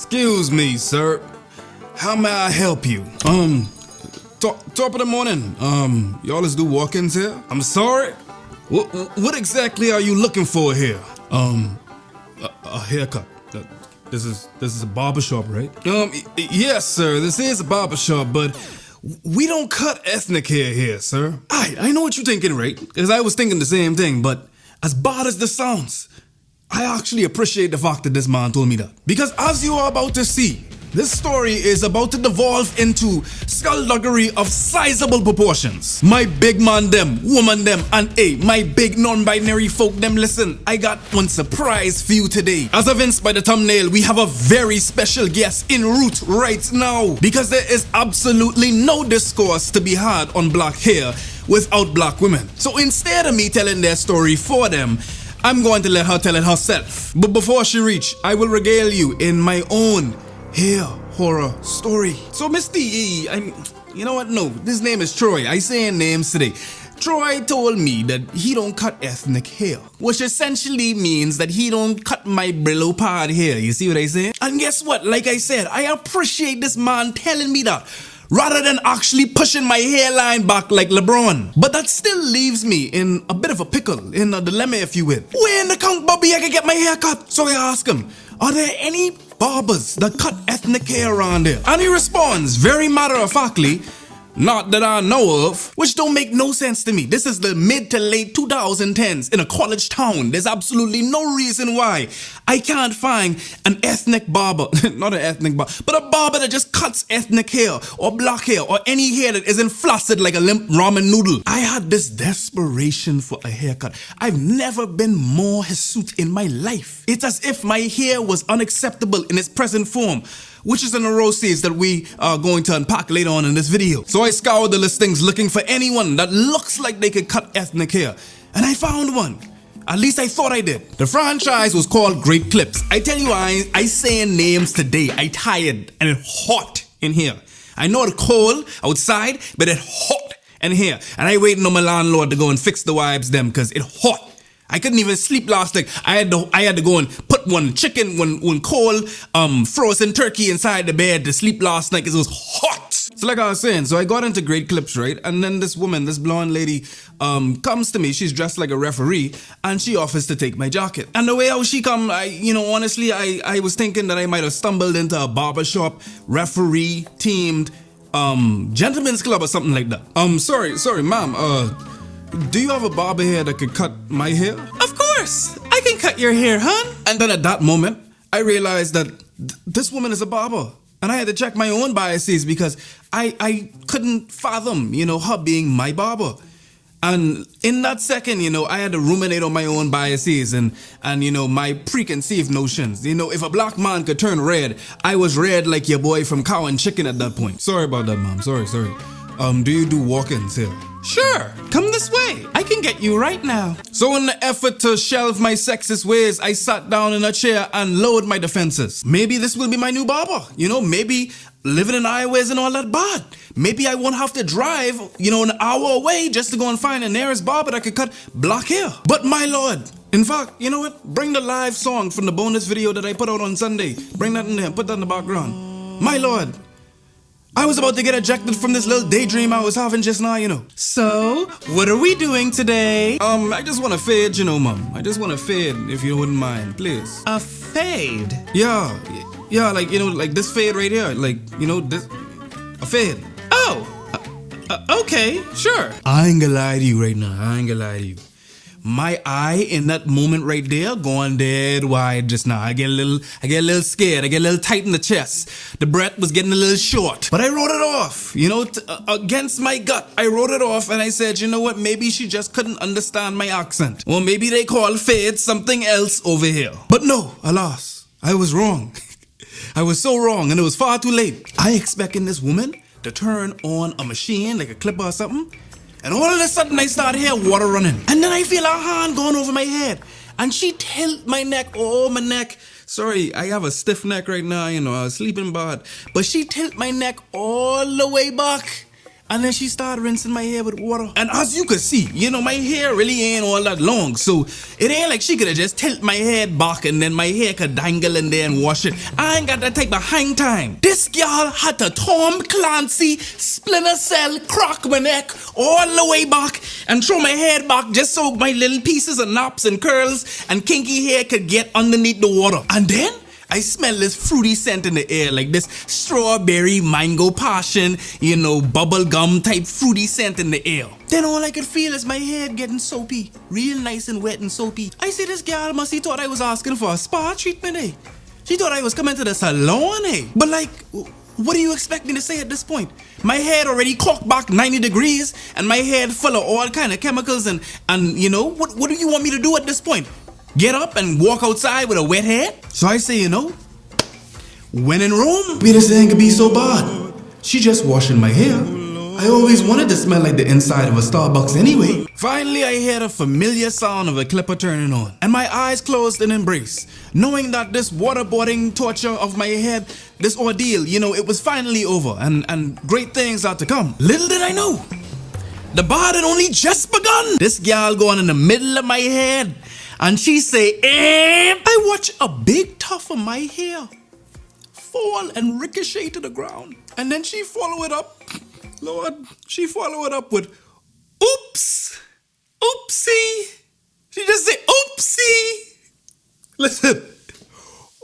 Excuse me, sir. How may I help you? Top of the morning. Y'all let's do walk-ins here? I'm sorry? What exactly are you looking for here? A haircut. This is a barbershop, right? Yes, sir. This is a barbershop, but we don't cut ethnic hair here, sir. I know what you're thinking, right? Because I was thinking the same thing, but as bad as this sounds, I actually appreciate the fact that this man told me that. Because as you are about to see, this story is about to devolve into skullduggery of sizable proportions. My big man them, woman them, and my big non-binary folk them, listen, I got one surprise for you today. As evinced by the thumbnail, we have a very special guest en route right now. Because there is absolutely no discourse to be had on black hair without black women. So instead of me telling their story for them, I'm going to let her tell it herself. But before she reach, I will regale you in my own hair horror story. So Miss T, you know what? No, his name is Troy. I saying names today. Troy told me that he don't cut ethnic hair, which essentially means that he don't cut my Brillo pad hair. You see what I say? And guess what? Like I said, I appreciate this man telling me that, rather than actually pushing my hairline back like LeBron. But that still leaves me in a bit of a pickle, in a dilemma if you will. Where in the count, Bobby, I can get my hair cut? So I ask him, are there any barbers that cut ethnic hair around here? And he responds, very matter-of-factly, not that I know of, which don't make no sense to me. This is the mid to late 2010s in a college town. There's absolutely no reason why I can't find an ethnic barber, not an ethnic barber, but a barber that just cuts ethnic hair or black hair or any hair that isn't flaccid like a limp ramen noodle. I had this desperation for a haircut. I've never been more hirsute in my life. It's as if my hair was unacceptable in its present form, which is a neuroses that we are going to unpack later on in this video. So I scoured the listings looking for anyone that looks like they could cut ethnic hair, and I found one. At least I thought I did. The franchise was called Great Clips. I tell you, I saying names today. I tired and it hot in here. I know it's cold outside, but it hot in here. And I waiting on my landlord to go and fix the vibes them, cause it hot. I couldn't even sleep last night. I had to go and put one chicken, one cold, frozen turkey inside the bed to sleep last night because it was hot. So like I was saying, so I got into Great Clips, right? And then this woman, this blonde lady, comes to me. She's dressed like a referee, and she offers to take my jacket. And the way how she come, honestly, I was thinking that I might have stumbled into a barbershop referee themed gentleman's club or something like that. Sorry, ma'am. Do you have a barber here that could cut my hair? Of course! I can cut your hair, hon! And then at that moment, I realized that this woman is a barber. And I had to check my own biases because I couldn't fathom, her being my barber. And in that second, I had to ruminate on my own biases and my preconceived notions. If a black man could turn red, I was red like your boy from Cow and Chicken at that point. Sorry about that, ma'am. Sorry. Do you do walk-ins here? Sure, come this way. I can get you right now. So in the effort to shelve my sexist ways, I sat down in a chair and lowered my defenses. Maybe this will be my new barber. Maybe living in Iowa isn't all that bad. Maybe I won't have to drive, an hour away just to go and find the nearest barber that could cut black hair. But my lord, in fact, you know what? Bring the live song from the bonus video that I put out on Sunday. Bring that in there, put that in the background. My lord, I was about to get ejected from this little daydream I was having just now, So, what are we doing today? I just want to fade, mom. I just want to fade, if you wouldn't mind, please. A fade? Yeah, like, like this fade right here. Like, this, a fade. Oh, okay, sure. I ain't gonna lie to you right now, My eye in that moment right there going dead wide just now. I get a little scared. I get a little tight in the chest. The breath was getting a little short. But I wrote it off, against my gut. I wrote it off and I said, you know what? Maybe she just couldn't understand my accent. Or maybe they call fade something else over here. But no, alas, I was wrong. I was so wrong and it was far too late. I expecting this woman to turn on a machine like a clipper or something. And all of a sudden I start hearing water running. And then I feel a hand going over my head. And she tilt my neck, my neck. Sorry, I have a stiff neck right now, I was sleeping bad. But she tilt my neck all the way back. And then she started rinsing my hair with water. And as you could see, my hair really ain't all that long. So it ain't like she could have just tilt my head back and then my hair could dangle in there and wash it. I ain't got that type of hang time. This girl had to Tom Clancy, Splinter Cell, crack my neck all the way back and throw my head back just so my little pieces of knots and curls and kinky hair could get underneath the water. And then I smell this fruity scent in the air, like this strawberry, mango passion, bubble gum type fruity scent in the air. Then all I could feel is my head getting soapy, real nice and wet and soapy. I see this girl must have thought I was asking for a spa treatment, eh? She thought I was coming to the salon, eh? But like, what do you expect me to say at this point? My head already cocked back 90 degrees and my head full of all kind of chemicals and what do you want me to do at this point? Get up and walk outside with a wet head? So I say, when in Rome, maybe this ain't gonna be so bad. She just washing my hair. I always wanted to smell like the inside of a Starbucks anyway. Finally, I heard a familiar sound of a clipper turning on, and my eyes closed in embrace, knowing that this waterboarding torture of my head, this ordeal, it was finally over, and great things are to come. Little did I know, the bar had only just begun. This gal going in the middle of my head, and she say, I watch a big tuft of my hair fall and ricochet to the ground. And then she follow it up, Lord, she follow it up with, oops, oopsie. She just say, oopsie. Listen,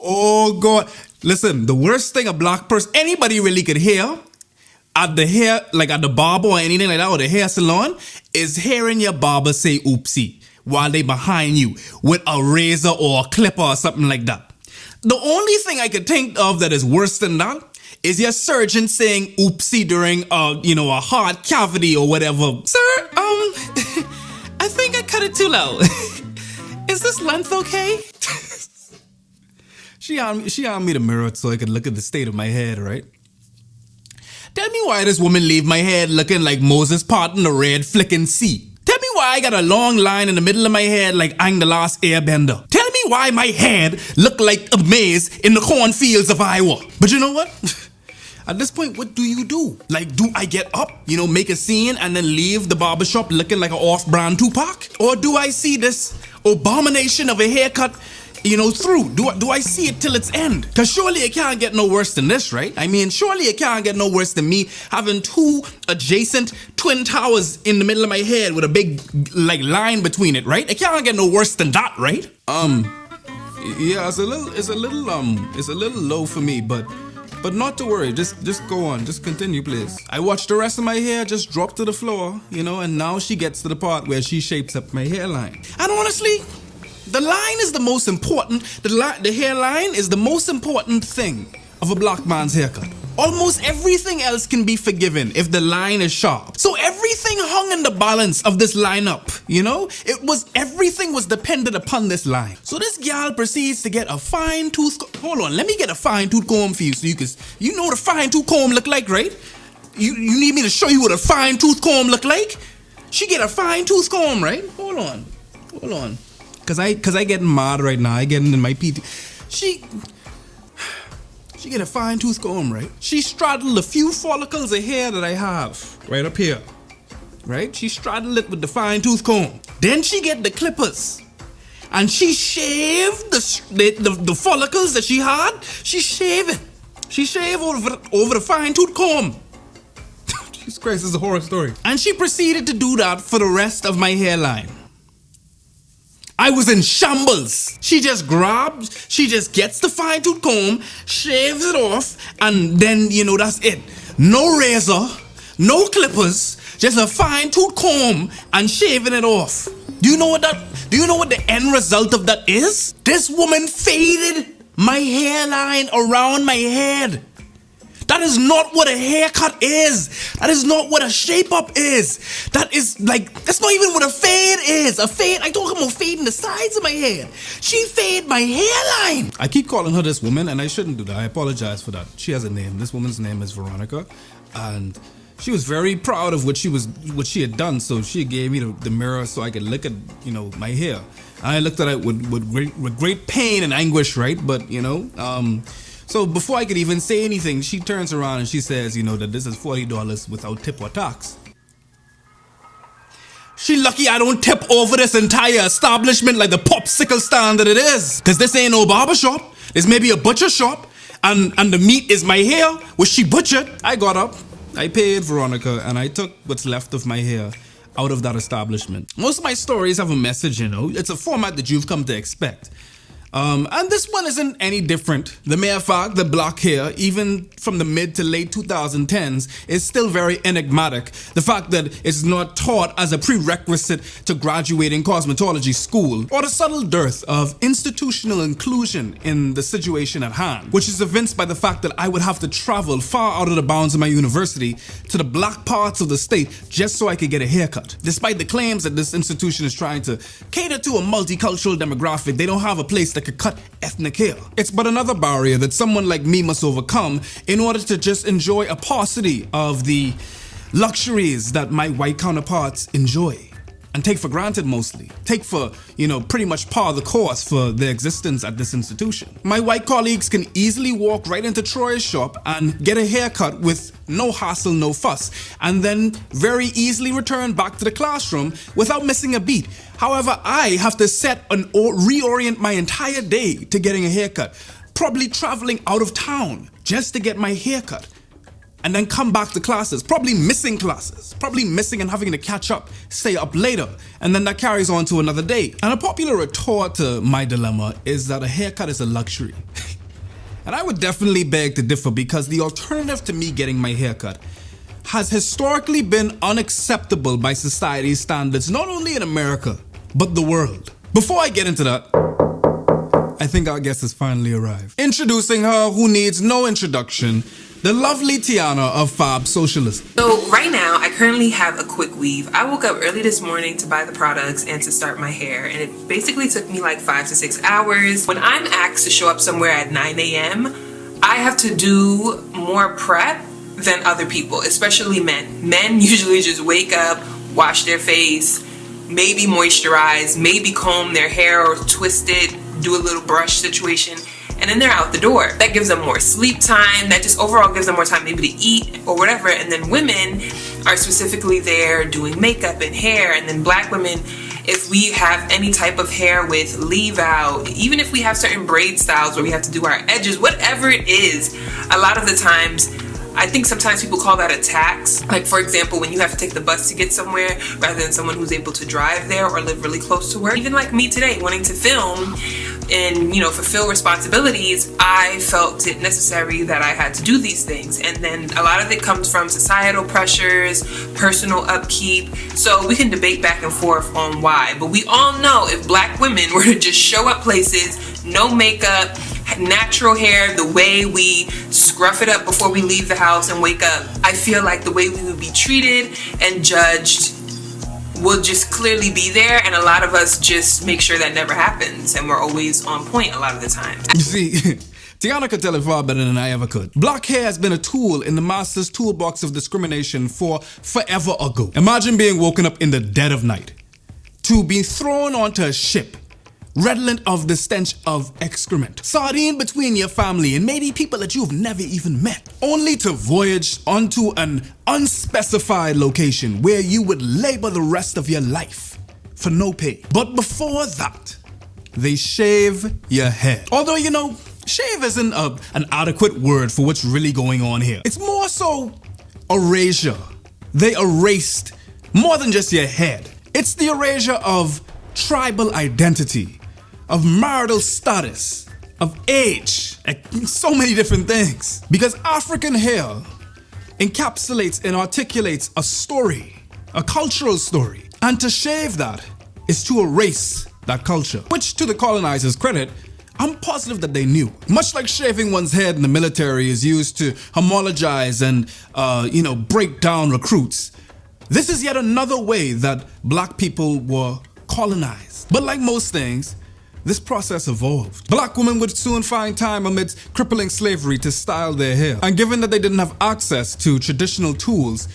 oh God. Listen, the worst thing a black person, anybody really could hear at the hair, like at the barber or anything like that, or the hair salon, is hearing your barber say oopsie while they behind you with a razor or a clipper or something like that. The only thing I could think of that is worse than that is your surgeon saying oopsie during a hard cavity or whatever. Sir, I think I cut it too low. Is this length okay? She on me the mirror so I could look at the state of my head, right? Tell me why this woman leave my head looking like Moses parting the red flicking sea. Tell me why I got a long line in the middle of my head like I'm the last airbender. Tell me why my head look like a maze in the cornfields of Iowa. But you know what? At this point, what do you do? Like, do I get up, make a scene and then leave the barbershop looking like an off-brand Tupac? Or do I see this abomination of a haircut through? Do I see it till its end? Cause surely it can't get no worse than this, right? I mean, surely it can't get no worse than me having two adjacent twin towers in the middle of my head with a big line between it, right? It can't get no worse than that, right? Yeah, it's a little low for me, but not to worry. Just go on. Just continue, please. I watched the rest of my hair just drop to the floor, and now she gets to the part where she shapes up my hairline. And honestly, the line is the most important. The hairline is the most important thing of a black man's haircut. Almost everything else can be forgiven if the line is sharp. So everything hung in the balance of this lineup, everything was dependent upon this line. So this gal proceeds to get a fine tooth. Hold on, let me get a fine tooth comb for you so you know what a fine tooth comb look like, right? You need me to show you what a fine tooth comb look like? She get a fine tooth comb, right? Hold on. Cause I getting mad right now. I getting in my PT. She get a fine tooth comb, right? She straddled a few follicles of hair that I have right up here, right? She straddled it with the fine tooth comb. Then she get the clippers, and she shaved the follicles that she had. She shave it. She shave over the fine tooth comb. Jesus Christ, this is a horror story. And she proceeded to do that for the rest of my hairline. I was in shambles. She just gets the fine tooth comb, shaves it off, and then, that's it. No razor, no clippers, just a fine tooth comb and shaving it off. Do you know what the end result of that is? This woman faded my hairline around my head. That is not what a haircut is. That is not what a shape up is. That's not even what a fade is. A fade, I talk about fading the sides of my hair. She faded my hairline. I keep calling her this woman, and I shouldn't do that. I apologize for that. She has a name. This woman's name is Veronica, and she was very proud of what she had done. So she gave me the mirror so I could look at my hair. I looked at it with great pain and anguish, right? But So before I could even say anything, she turns around and she says, you know, that this is $40 without tip or tax. She lucky I don't tip over this entire establishment like the popsicle stand that it is. Cause this ain't no barber shop. It's maybe a butcher shop. And the meat is my hair, which she butchered. I got up, I paid Veronica, and I took what's left of my hair out of that establishment. Most of my stories have a message, you know. It's a format that you've come to expect. And this one isn't any different. The mere fact that black hair, even from the mid to late 2010s, is still very enigmatic. The fact that it's not taught as a prerequisite to graduating cosmetology school, or the subtle dearth of institutional inclusion in the situation at hand, which is evinced by the fact that I would have to travel far out of the bounds of my university to the black parts of the state just so I could get a haircut. Despite the claims that this institution is trying to cater to a multicultural demographic, they don't have a place that could cut ethnic hair. It's but another barrier that someone like me must overcome in order to just enjoy a paucity of the luxuries that my white counterparts enjoy and take for granted mostly. Take for, you know, pretty much par the course for their existence at this institution. My white colleagues can easily walk right into Troy's shop and get a haircut with no hassle, no fuss, and then very easily return back to the classroom without missing a beat. However, I have to set and reorient my entire day to getting a haircut, probably traveling out of town just to get my haircut, and then come back to classes, probably missing classes, probably missing and having to catch up, stay up later, and then that carries on to another day. And a popular retort to my dilemma is that a haircut is a luxury. And I would definitely beg to differ, because the alternative to me getting my haircut has historically been unacceptable by society's standards, not only in America, but the world. Before I get into that, I think our guest has finally arrived. Introducing her who needs no introduction, the lovely Ayana of Fab Socialism. So right now, I currently have a quick weave. I woke up early this morning to buy the products and to start my hair, and it basically took me like 5 to 6 hours. When I'm asked to show up somewhere at 9 a.m., I have to do more prep than other people, especially men. Men usually just wake up, wash their face, maybe moisturize, maybe comb their hair or twist it, do a little brush situation, and then they're out the door. That gives them more sleep time. That just overall gives them more time maybe to eat or whatever. And then women are specifically there doing makeup and hair. And then black women, if we have any type of hair with leave out, even if we have certain braid styles where we have to do our edges, whatever it is, a lot of the times, I think sometimes people call that a tax. Like, for example, when you have to take the bus to get somewhere rather than someone who's able to drive there or live really close to work. Even like me today, wanting to film and, you know, fulfill responsibilities, I felt it necessary that I had to do these things. And then a lot of it comes from societal pressures, personal upkeep. So we can debate back and forth on why. But we all know if black women were to just show up places, no makeup, natural hair, the way we scruff it up before we leave the house and wake up, I feel like the way we would be treated and judged will just clearly be there, and a lot of us just make sure that never happens, and we're always on point a lot of the time. You see, Ayana could tell it far better than I ever could. Black hair has been a tool in the master's toolbox of discrimination for forever ago. Imagine being woken up in the dead of night to be thrown onto a ship redolent of the stench of excrement, sardine between your family and maybe people that you've never even met, only to voyage onto an unspecified location where you would labor the rest of your life for no pay. But before that, they shave your head. Although, you know, shave isn't an adequate word for what's really going on here. It's more so erasure. They erased more than just your head. It's the erasure of tribal identity, of marital status, of age, and so many different things. Because African hair encapsulates and articulates a story, a cultural story. And to shave that is to erase that culture, which, to the colonizers' credit, I'm positive that they knew. Much like shaving one's head in the military is used to homologize and, break down recruits, this is yet another way that black people were colonized. But like most things, this process evolved. Black women would soon find time amidst crippling slavery to style their hair. And given that they didn't have access to traditional tools,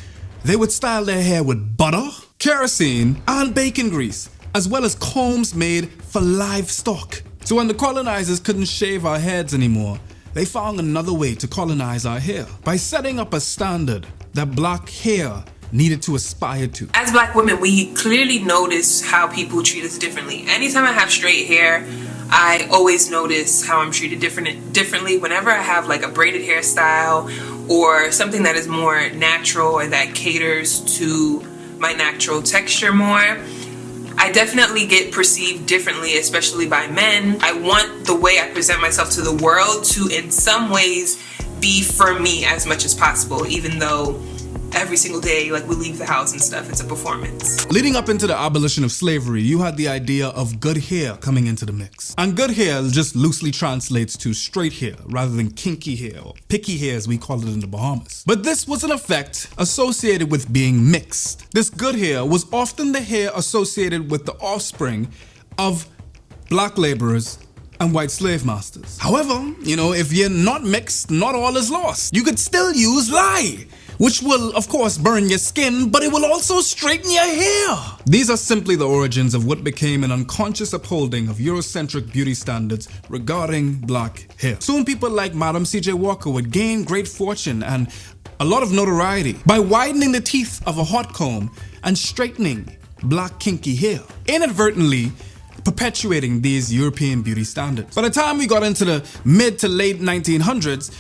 they would style their hair with butter, kerosene, and bacon grease, as well as combs made for livestock. So when the colonizers couldn't shave our heads anymore, they found another way to colonize our hair by setting up a standard that black hair needed to aspire to. As black women, we clearly notice how people treat us differently. Anytime I have straight hair, I always notice how I'm treated differently. Whenever I have like a braided hairstyle or something that is more natural or that caters to my natural texture more, I definitely get perceived differently, especially by men. I want the way I present myself to the world to, in some ways, be for me as much as possible, even though every single day, like, we leave the house and stuff, it's a performance. Leading up into the abolition of slavery, you had the idea of good hair coming into the mix. And good hair just loosely translates to straight hair rather than kinky hair or picky hair as we call it in the Bahamas. But this was an effect associated with being mixed. This good hair was often the hair associated with the offspring of black laborers and white slave masters. However, if you're not mixed, not all is lost. You could still use lye, which will, of course, burn your skin, but it will also straighten your hair. These are simply the origins of what became an unconscious upholding of Eurocentric beauty standards regarding black hair. Soon people like Madam C.J. Walker would gain great fortune and a lot of notoriety by widening the teeth of a hot comb and straightening black kinky hair, inadvertently perpetuating these European beauty standards. By the time we got into the mid to late 1900s,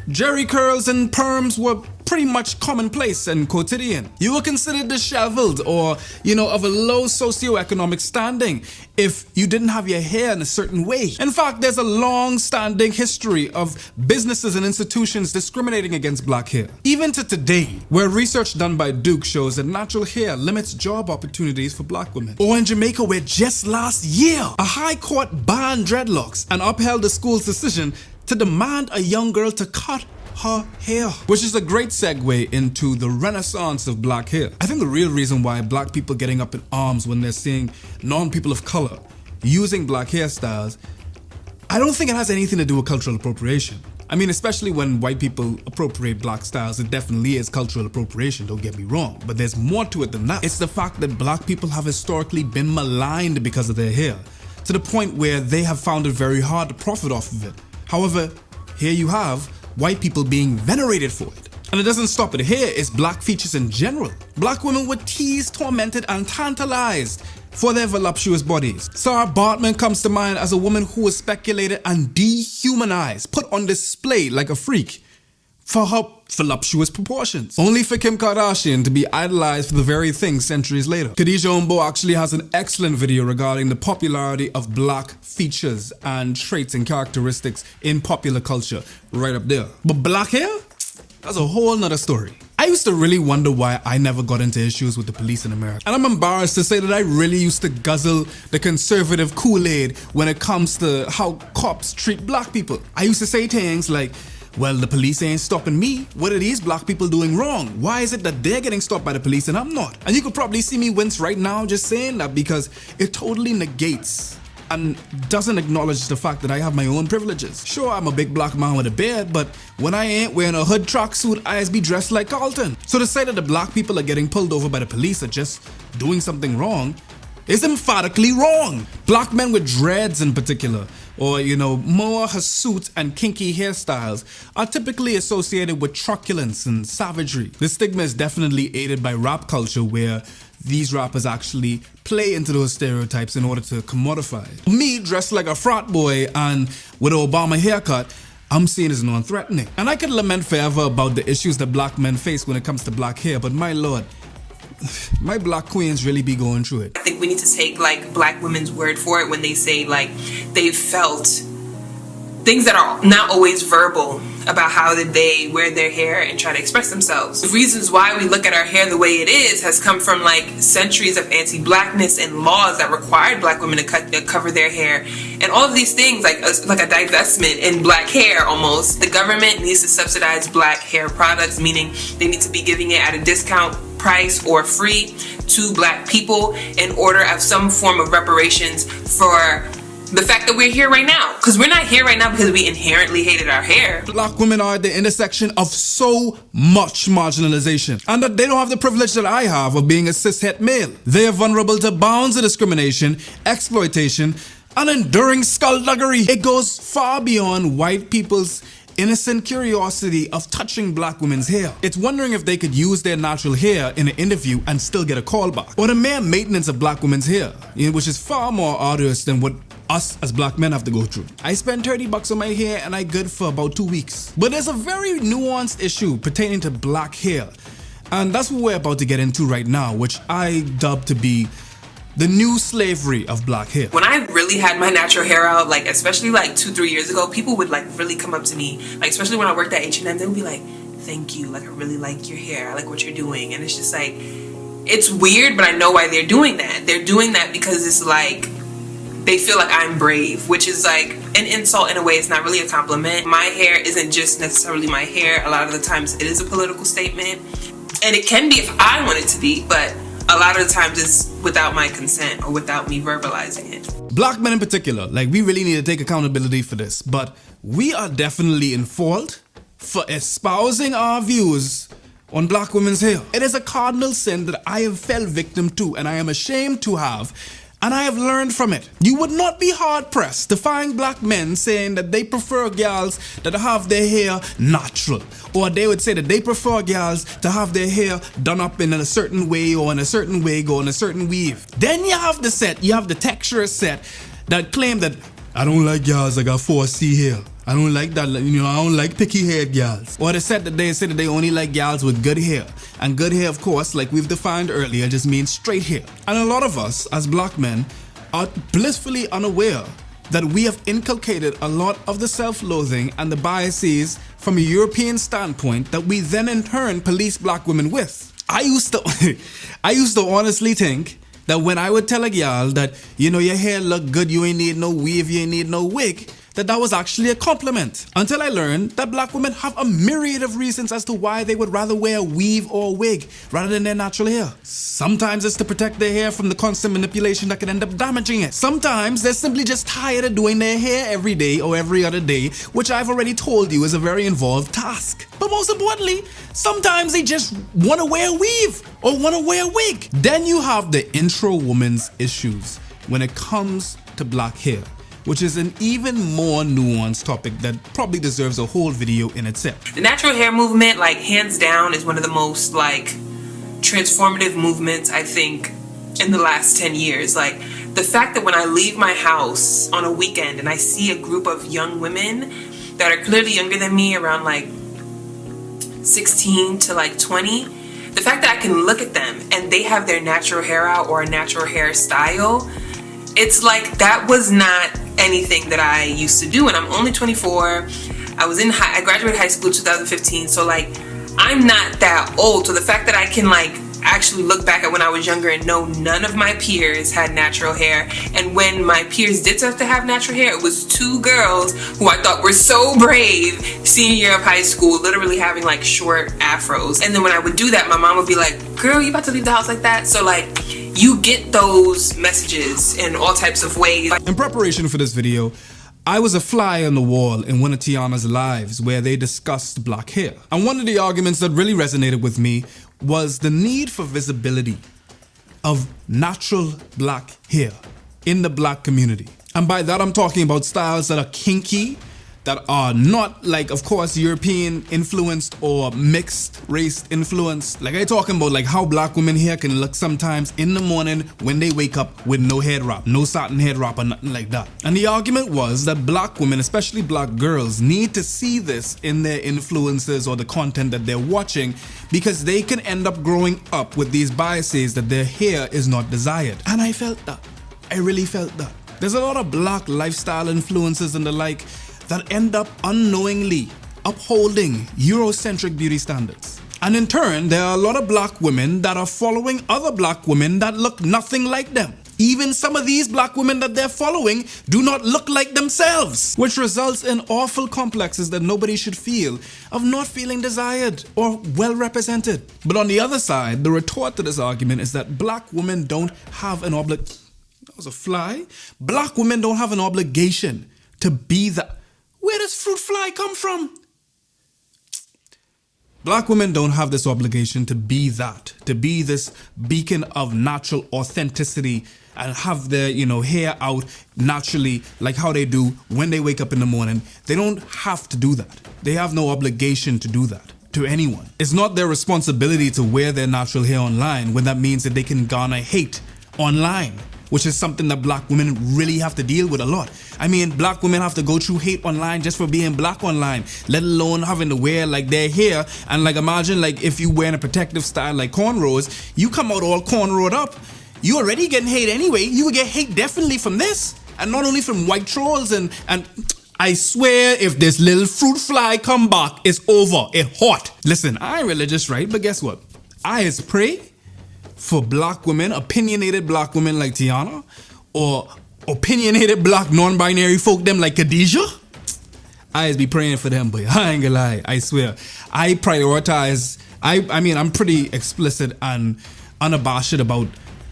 jerry curls and perms were pretty much commonplace and quotidian. You were considered disheveled or, of a low socioeconomic standing if you didn't have your hair in a certain way. In fact, there's a long-standing history of businesses and institutions discriminating against black hair. Even to today, where research done by Duke shows that natural hair limits job opportunities for black women. Or in Jamaica, where just last year, a high court banned dreadlocks and upheld the school's decision to demand a young girl to cut her hair, which is a great segue into the renaissance of black hair. I think the real reason why black people getting up in arms when they're seeing non-people of color using black hairstyles, I don't think it has anything to do with cultural appropriation. I mean, especially when white people appropriate black styles, it definitely is cultural appropriation, don't get me wrong. But there's more to it than that. It's the fact that black people have historically been maligned because of their hair, to the point where they have found it very hard to profit off of it. However, here you have white people being venerated for it. And it doesn't stop at hair, it's black features in general. Black women were teased, tormented, and tantalized for their voluptuous bodies. Sarah Bartman comes to mind as a woman who was speculated and dehumanized, put on display like a freak for her voluptuous proportions, only for Kim Kardashian to be idolized for the very thing centuries later. Khadija Umbo actually has an excellent video regarding the popularity of black features and traits and characteristics in popular culture, right up there. But black hair? That's a whole nother story. I used to really wonder why I never got into issues with the police in America. And I'm embarrassed to say that I really used to guzzle the conservative Kool-Aid when it comes to how cops treat black people. I used to say things like, well, the police ain't stopping me. What are these black people doing wrong? Why is it that they're getting stopped by the police and I'm not? And you could probably see me wince right now just saying that because it totally negates and doesn't acknowledge the fact that I have my own privileges. Sure, I'm a big black man with a beard, but when I ain't wearing a hood tracksuit, I be dressed like Carlton. So to say that the black people are getting pulled over by the police are just doing something wrong is emphatically wrong. Black men with dreads in particular, or more hirsute and kinky hairstyles, are typically associated with truculence and savagery. The stigma is definitely aided by rap culture, where these rappers actually play into those stereotypes in order to commodify it. Me, dressed like a frat boy and with an Obama haircut, I'm seen as non-threatening. And I could lament forever about the issues that black men face when it comes to black hair, but my lord, my black queens really be going through it. I think we need to take black women's word for it when they say they've felt things that are not always verbal about how did they wear their hair and try to express themselves. The reasons why we look at our hair the way it is has come from centuries of anti-blackness and laws that required black women to cover their hair, and all of these things like a divestment in black hair almost. The government needs to subsidize black hair products, meaning they need to be giving it at a discount price or free to black people in order of some form of reparations for the fact that we're here right now. Because we're not here right now because we inherently hated our hair. Black women are at the intersection of so much marginalization, and that they don't have the privilege that I have of being a cishet male. They are vulnerable to bounds of discrimination, exploitation, and enduring skullduggery. It goes far beyond white people's innocent curiosity of touching black women's hair. It's wondering if they could use their natural hair in an interview and still get a call back. Or the mere maintenance of black women's hair, which is far more arduous than what us as black men have to go through. I spend $30 on my hair and I good for about 2 weeks. But there's a very nuanced issue pertaining to black hair. And that's what we're about to get into right now, which I dub to be the new slavery of black hair. When I really had my natural hair out, like especially like 2-3 years ago, people would like really come up to me, like especially when I worked at H&M, they would be like, thank you, like I really like your hair, I like what you're doing. And it's just like, it's weird, but I know why they're doing that. They're doing that because it's like, they feel like I'm brave, which is like an insult in a way. It's not really a compliment. My hair isn't just necessarily my hair. A lot of the times it is a political statement. And it can be if I want it to be, but a lot of the times it's without my consent or without me verbalizing it. Black men in particular, like we really need to take accountability for this, but we are definitely in fault for espousing our views on black women's hair. It is a cardinal sin that I have fell victim to and I am ashamed to have, and I have learned from it. You would not be hard pressed to find black men saying that they prefer gals that have their hair natural. Or they would say that they prefer gals to have their hair done up in a certain way or in a certain wig or in a certain weave. Then you have the texturous set that claim that I don't like gals that got 4C hair. I don't like that, I don't like picky haired gals. Or they said that they only like gals with good hair. And good hair, of course, like we've defined earlier, just means straight hair. And a lot of us, as black men, are blissfully unaware that we have inculcated a lot of the self-loathing and the biases from a European standpoint that we then in turn police black women with. I used to honestly think that when I would tell a gal that, your hair look good, you ain't need no weave, you ain't need no wig, that was actually a compliment. Until I learned that black women have a myriad of reasons as to why they would rather wear a weave or a wig rather than their natural hair. Sometimes it's to protect their hair from the constant manipulation that can end up damaging it. Sometimes they're simply just tired of doing their hair every day or every other day, which I've already told you is a very involved task. But most importantly, sometimes they just want to wear a weave or want to wear a wig. Then you have the intro woman's issues when it comes to black hair, which is an even more nuanced topic that probably deserves a whole video in itself. The natural hair movement, like hands down, is one of the most like transformative movements I think in the last 10 years. Like the fact that when I leave my house on a weekend and I see a group of young women that are clearly younger than me, around like 16 to like 20, the fact that I can look at them and they have their natural hair out or a natural hairstyle, it's like that was not anything that I used to do. And I'm only 24. I graduated high school in 2015, so like I'm not that old. So the fact that I can like actually look back at when I was younger and know none of my peers had natural hair, and when my peers did start to have natural hair, it was 2 girls who I thought were so brave senior year of high school, literally having like short afros. And then when I would do that, my mom would be like, girl, you about to leave the house like that? So like you get those messages in all types of ways. In preparation for this video, I was a fly on the wall in one of Tiana's lives where they discussed black hair. And one of the arguments that really resonated with me was the need for visibility of natural black hair in the black community. And by that I'm talking about styles that are kinky, that are not like, of course, European influenced or mixed race influenced. Like I talking about like how black women hair can look sometimes in the morning when they wake up with no head wrap, no satin head wrap or nothing like that. And the argument was that black women, especially black girls, need to see this in their influences or the content that they're watching, because they can end up growing up with these biases that their hair is not desired. And I felt that. I really felt that. There's a lot of black lifestyle influences and the like that end up unknowingly upholding Eurocentric beauty standards. And in turn, there are a lot of black women that are following other black women that look nothing like them. Even some of these black women that they're following do not look like themselves, which results in awful complexes that nobody should feel of not feeling desired or well represented. But on the other side, the retort to this argument is that black women don't have an obligation. That was a fly. Black women don't have an obligation to be that. Where does fruit fly come from? Black women don't have this obligation to be that, to be this beacon of natural authenticity and have their, hair out naturally like how they do when they wake up in the morning. They don't have to do that. They have no obligation to do that to anyone. It's not their responsibility to wear their natural hair online when that means that they can garner hate online, which is something that black women really have to deal with a lot. I mean, black women have to go through hate online just for being black online, let alone having to wear like their hair. And like imagine like if you wearing a protective style like cornrows, you come out all cornrowed up, you already getting hate anyway. You would get hate definitely from this. And not only from white trolls and I swear if this little fruit fly come back, it's over. It hot. Listen, I ain't religious, right? But guess what? I is pray for black women, opinionated black women like Tiana, or opinionated black non-binary folk them like Khadijah. I is be praying for them, but I ain't gonna lie. I swear. I prioritize, I mean, I'm pretty explicit and unabashed about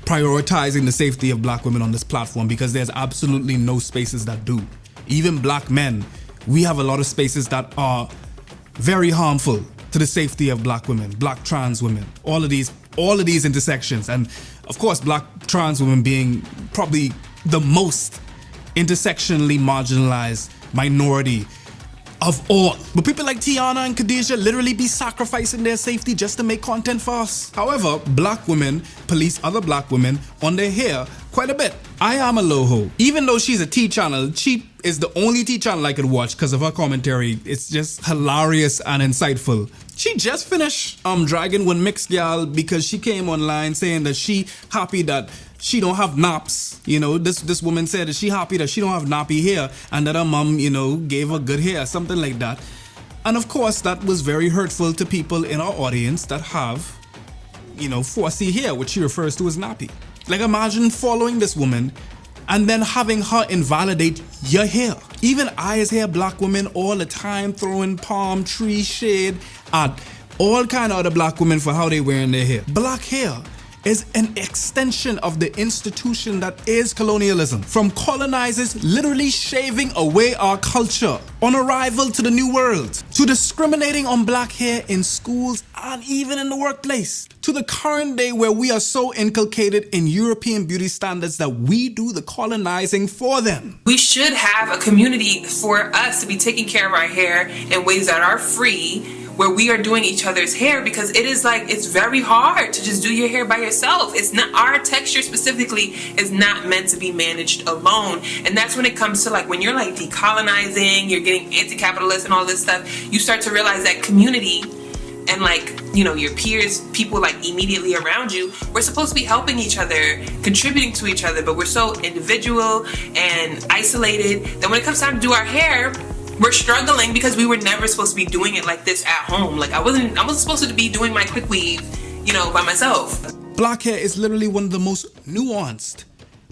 prioritizing the safety of black women on this platform because there's absolutely no spaces that do. Even black men, we have a lot of spaces that are very harmful to the safety of black women, black trans women, all of these intersections. And of course, black trans women being probably the most intersectionally marginalized minority of all. But people like Tiana and Khadijah literally be sacrificing their safety just to make content for us. However, black women police other black women on their hair quite a bit. Ayana Loho, even though she's a T channel, she is the only T channel I could watch because of her commentary. It's just hilarious and insightful. She just finished dragging one mixed gal because she came online saying that she happy that she don't have naps. This woman said that she happy that she don't have nappy hair and that her mom, gave her good hair, something like that. And of course, that was very hurtful to people in our audience that have, 4C hair, which she refers to as nappy. Like imagine following this woman and then having her invalidate your hair. Even I as hair black women all the time throwing palm tree shade at all kind of other black women for how they wearing their hair. Black hair is an extension of the institution that is colonialism. From colonizers literally shaving away our culture on arrival to the New World, to discriminating on black hair in schools and even in the workplace, to the current day where we are so inculcated in European beauty standards that we do the colonizing for them. We should have a community for us to be taking care of our hair in ways that are free, where we are doing each other's hair, because it's very hard to just do your hair by yourself. It's not, our texture specifically is not meant to be managed alone. And that's when it comes to when you're decolonizing, you're getting anti-capitalist and all this stuff, you start to realize that community and your peers, people immediately around you, we're supposed to be helping each other, contributing to each other, but we're so individual and isolated that when it comes time to do our hair, we're struggling because we were never supposed to be doing it like this at home. I wasn't supposed to be doing my quick weave, by myself. Black hair is literally one of the most nuanced,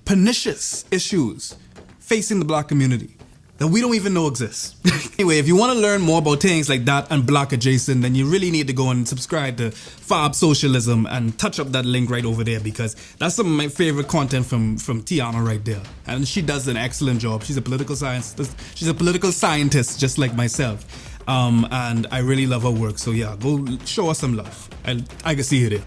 pernicious issues facing the black community that we don't even know exists. Anyway, if you want to learn more about things like that and black adjacent, then you really need to go and subscribe to Fab Socialism and touch up that link right over there, because that's some of my favorite content from Tiana right there. And she does an excellent job. She's a political scientist. She's a political scientist just like myself. And I really love her work. So yeah, go show us some love. I can see you there.